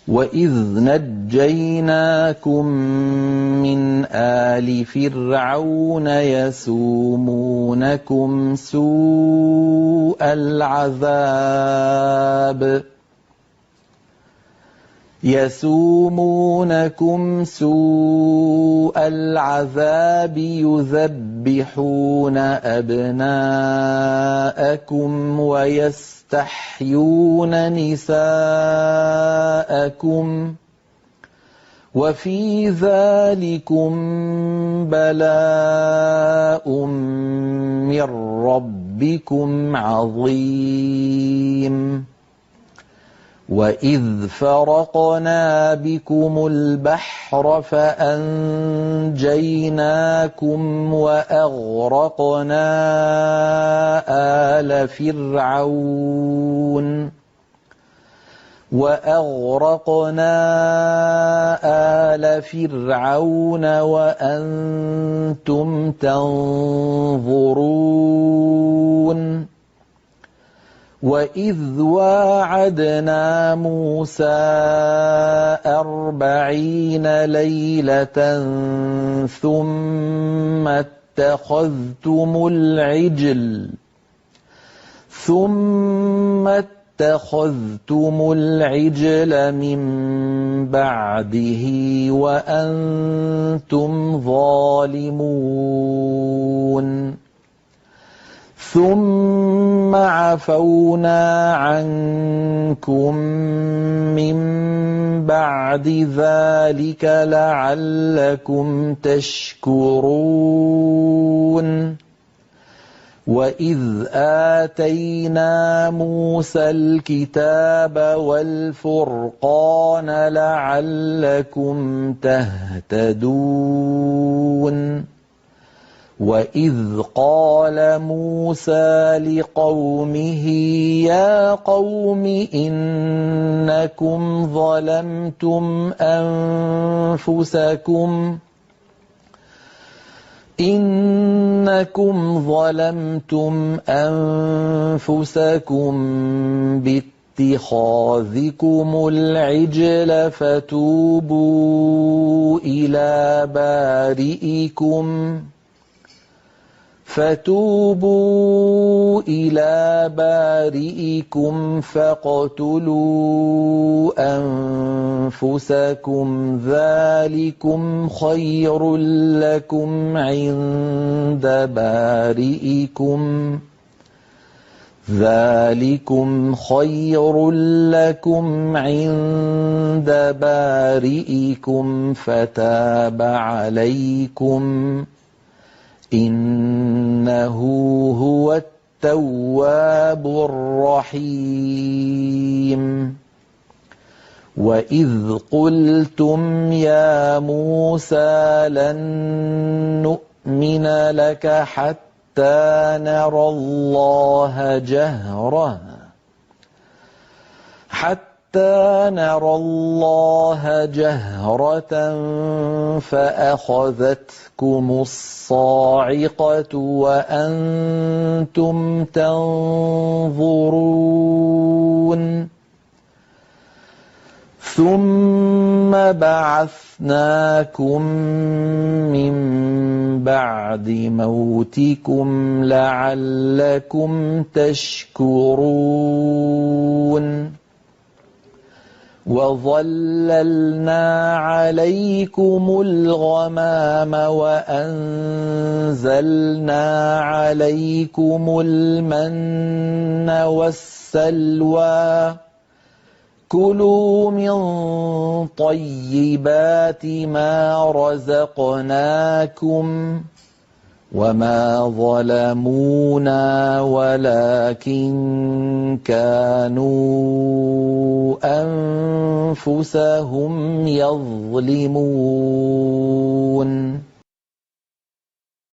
وَإِذْ نَجَّيْنَاكُم مِّنْ آلِ فِرْعَوْنَ يَسُومُونَكُمْ سُوءَ الْعَذَابِ يُذَبِّحُونَ أَبْنَاءَكُمْ وَيَسْتَحْيُونَ نِسَاءَكُمْ ۚ وَفِي ذَٰلِكُم بَلَاءٌ مِّن رَّبِّكُمْ عَظِيمٌ وَإِذْ فَرَقْنَا بِكُمُ الْبَحْرَ فَأَنجَيْنَاكُمْ وَأَغْرَقْنَا آلَ فِرْعَوْنَ وَأَنتُمْ تَنظُرُونَ وَإِذْ وَاعَدْنَا مُوسَىٰ 40 لَيْلَةً ثُمَّ اتَّخَذْتُمُ الْعِجْلَ مِن بَعْدِهِ وَأَنتُمْ ظَالِمُونَ ثُمَّ عَفَوْنَا عَنكُم مِّن بَعْدِ ذَٰلِكَ لَعَلَّكُمْ تَشْكُرُونَ وَإِذْ آتَيْنَا مُوسَى الْكِتَابَ وَالْفُرْقَانَ لَعَلَّكُمْ تَهْتَدُونَ وَإِذْ قَالَ مُوسَىٰ لِقَوْمِهِ يَا قَوْمِ إِنَّكُمْ ظَلَمْتُمْ أَنفُسَكُم بِاتِّخَاذِكُمُ الْعِجْلَ فَتُوبُوا إِلَىٰ بَارِئِكُمْ فَاقْتُلُوا أَنفُسَكُمْ ذَٰلِكُمْ خَيْرٌ لَّكُمْ عِندَ بَارِئِكُمْ فَتَابَ عَلَيْكُمْ إِنَّهُ هُوَ التَّوَّابُ الرَّحِيمُ وَإِذْ قُلْتُمْ يَا مُوسَىٰ لَن نُّؤْمِنَ لَكَ حَتَّىٰ نَرَى اللَّهَ جَهْرَةً فَأَخَذَتْكُمُ الصَّاعِقَةُ وَأَنتُمْ تَنظُرُونَ ثُمَّ بَعَثْنَاكُم مِّن بَعْدِ مَوْتِكُمْ لَعَلَّكُمْ تَشْكُرُونَ وَظَلَّلْنَا عَلَيْكُمُ الْغَمَامَ وَأَنزَلْنَا عَلَيْكُمُ الْمَنَّ وَالسَّلْوَىٰ كُلُوا مِن طَيِّبَاتِ مَا رَزَقْنَاكُمْ وَمَا ظَلَمُونَا وَلَٰكِن كَانُوا أَنفُسَهُمْ يَظْلِمُونَ